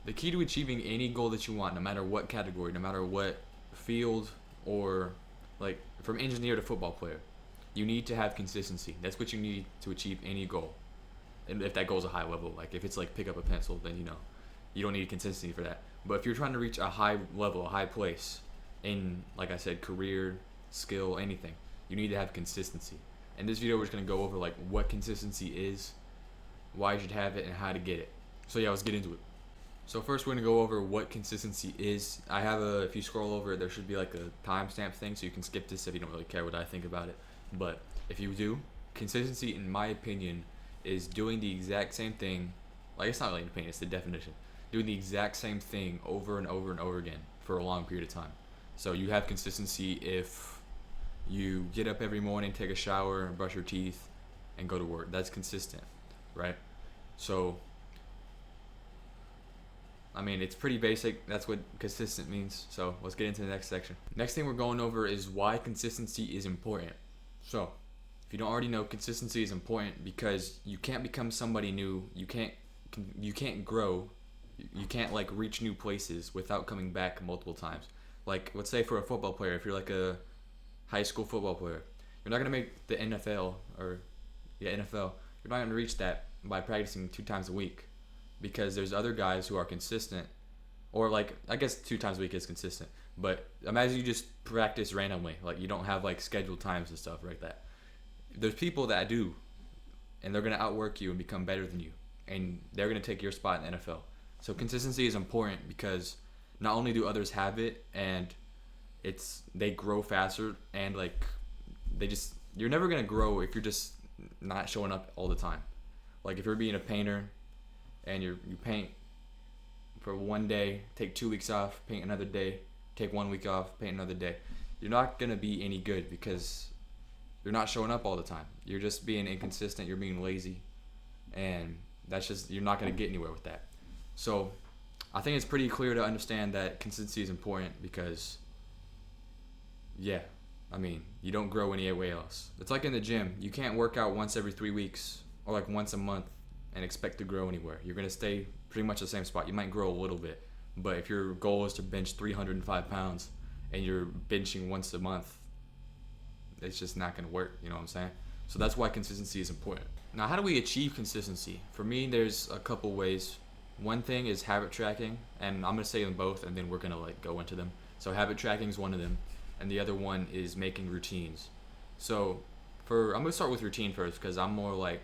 The key to achieving any goal that you want, no matter what category, no matter what field, or like from engineer to football player, you need to have consistency. That's what you need to achieve any goal. And if that goal is a high level, like if it's like pick up a pencil, then you don't need consistency for that. But if you're trying to reach a high level, a high place in, like I said, career, skill, anything, you need to have consistency. In this video, we're just gonna go over like what consistency is, why you should have it, and how to get it. So yeah, let's get into it. So first, we're gonna go over what consistency is. I have if you scroll over it, there should be like a timestamp thing, so you can skip this if you don't really care what I think about it. But if you do, consistency, in my opinion, is doing the exact same thing. Like, it's not really an opinion, it's the definition. Doing the exact same thing over and over and over again for a long period of time. So you have consistency if you get up every morning, take a shower, brush your teeth, and go to work. That's consistent, right? So I mean, it's pretty basic. That's what consistent means. So let's get into the next section. Next thing we're going over is why consistency is important. So if you don't already know, consistency is important because you can't become somebody new. You can't grow. You can't like reach new places without coming back multiple times. Like, let's say for a football player, if you're like a high school football player, you're not gonna make the NFL NFL. You're not gonna reach that by practicing 2 times a week, because there's other guys who are consistent, or like, I guess 2 times a week is consistent, but imagine you just practice randomly, like you don't have like scheduled times and stuff like that. There's people that do, and they're gonna outwork you and become better than you, and they're gonna take your spot in the NFL. So consistency is important because not only do others have it, and they grow faster, and like you're never gonna grow if you're just not showing up all the time. Like if you're being a painter and you paint for one day, take 2 weeks off, paint another day, take 1 week off, paint another day, you're not gonna be any good because you're not showing up all the time. You're just being inconsistent, you're being lazy, and you're not gonna get anywhere with that. So I think it's pretty clear to understand that consistency is important because, yeah, I mean, you don't grow any way else. It's like in the gym. You can't work out once every 3 weeks or like once a month and expect to grow anywhere. You're going to stay pretty much the same spot. You might grow a little bit, but if your goal is to bench 305 pounds and you're benching once a month, it's just not going to work, you know what I'm saying? So that's why consistency is important. Now, how do we achieve consistency? For me, there's a couple ways. One thing is habit tracking, and I'm going to say them both, and then we're going to like go into them. So habit tracking is one of them, and the other one is making routines. So I'm going to start with routine first because I'm more like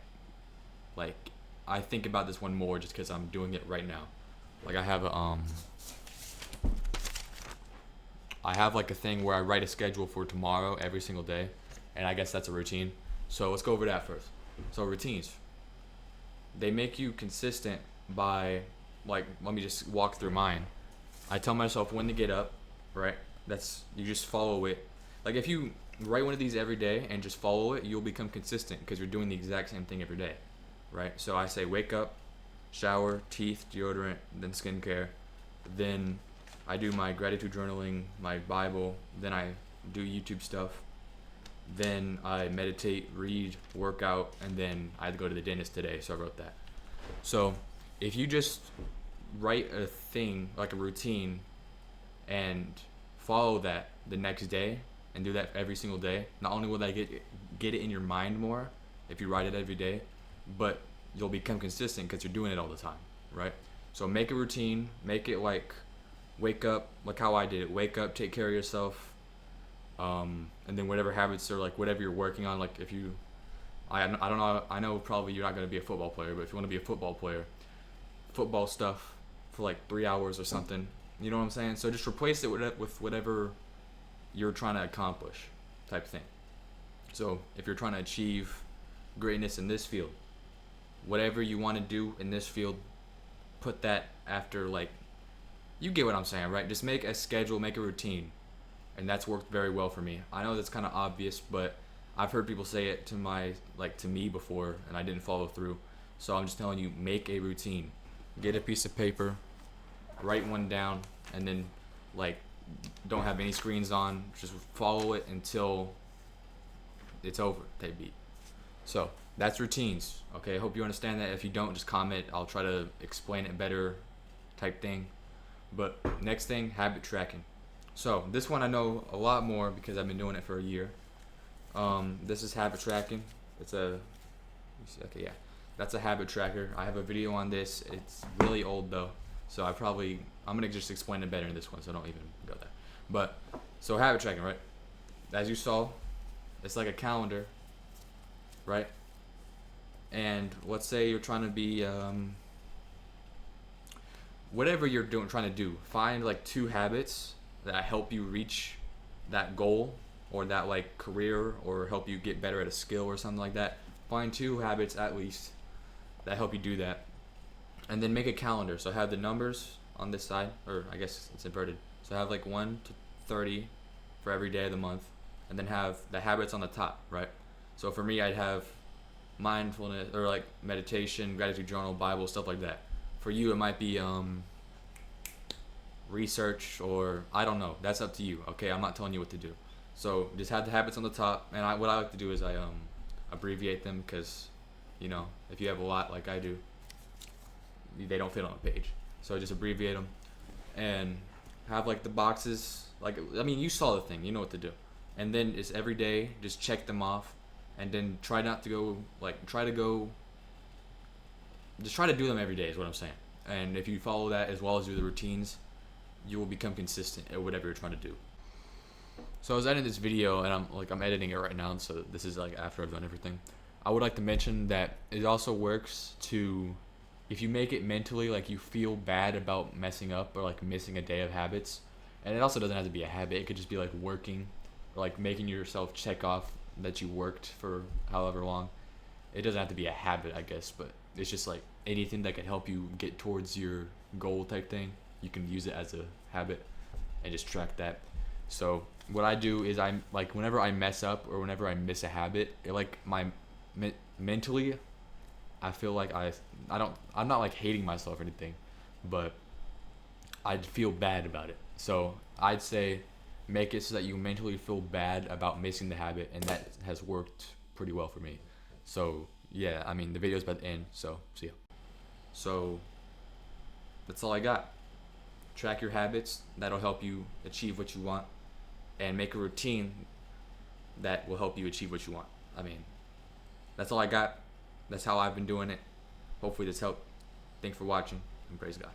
I think about this one more just because I'm doing it right now. Like I have like a thing where I write a schedule for tomorrow every single day, and I guess that's a routine. So let's go over that first. So routines, they make you consistent by, like, let me just walk through mine. I tell myself when to get up, right? You just follow it. Like if you write one of these every day and just follow it, you'll become consistent because you're doing the exact same thing every day, right? So I say wake up, shower, teeth, deodorant, then skincare, then I do my gratitude journaling, my Bible, then I do YouTube stuff, then I meditate, read, work out, and then I had to go to the dentist today, so I wrote that. So if you just write a thing, like a routine, and follow that the next day and do that every single day, not only will that get it in your mind more if you write it every day, but you'll become consistent because you're doing it all the time, right? So make a routine, make it like wake up, like how I did it, wake up, take care of yourself, and then whatever habits or like whatever you're working on, like if you, I don't know, I know probably you're not going to be a football player, but if you want to be a football player, football stuff for like 3 hours or something, you know what I'm saying? So just replace it with whatever you're trying to accomplish, type thing. So if you're trying to achieve greatness in this field, whatever you want to do in this field, put that after, like, you get what I'm saying, right? Just make a schedule, make a routine, and that's worked very well for me. I know that's kind of obvious, but I've heard people say it to me before, and I didn't follow through. So I'm just telling you, make a routine. Get a piece of paper, write one down, and then like don't have any screens on. Just follow it until it's over, type beat. So that's routines. Okay, I hope you understand that. If you don't, just comment. I'll try to explain it better type thing. But next thing, habit tracking. So this one I know a lot more because I've been doing it for a year. This is habit tracking. It's a, okay, yeah, that's a habit tracker. I have a video on this. It's really old though, so I'm gonna just explain it better in this one, so don't even go there. But so habit tracking, right? As you saw, it's like a calendar, right? And let's say you're trying to be whatever you're trying to do. Find like 2 habits that help you reach that goal or that like career or help you get better at a skill or something like that. Find 2 habits at least that help you do that, and then make a calendar. So have the numbers on this side, or I guess it's inverted. So have like 1 to 30 for every day of the month, and then have the habits on the top, right? So for me, I'd have mindfulness or like meditation, gratitude journal, Bible, stuff like that. For you, it might be research, or I don't know. That's up to you. Okay, I'm not telling you what to do. So just have the habits on the top, and what I like to do is I abbreviate them because, you know, if you have a lot like I do, they don't fit on a page. So just abbreviate them and have like the boxes. Like, I mean, you saw the thing, you know what to do. And then it's every day, just check them off, and then try not to go just try to do them every day is what I'm saying. And if you follow that as well as do the routines, you will become consistent at whatever you're trying to do. So I was editing this video, and I'm editing it right now, so this is like after I've done everything. I would like to mention that it also works to, if you make it mentally like you feel bad about messing up or like missing a day of habits, and it also doesn't have to be a habit. It could just be like working, or like making yourself check off that you worked for however long. It doesn't have to be a habit, I guess, but it's just like anything that can help you get towards your goal type thing. You can use it as a habit and just track that. So what I do is I'm like, whenever I mess up or whenever I miss a habit, it like mentally, I feel like I'm not like hating myself or anything, but I'd feel bad about it. So I'd say make it so that you mentally feel bad about missing the habit, and that has worked pretty well for me. So yeah, I mean, the video's about to end, so see ya. So that's all I got. Track your habits. That'll help you achieve what you want, and make a routine that will help you achieve what you want. I mean, that's all I got. That's how I've been doing it. Hopefully this helped. Thanks for watching, and praise God.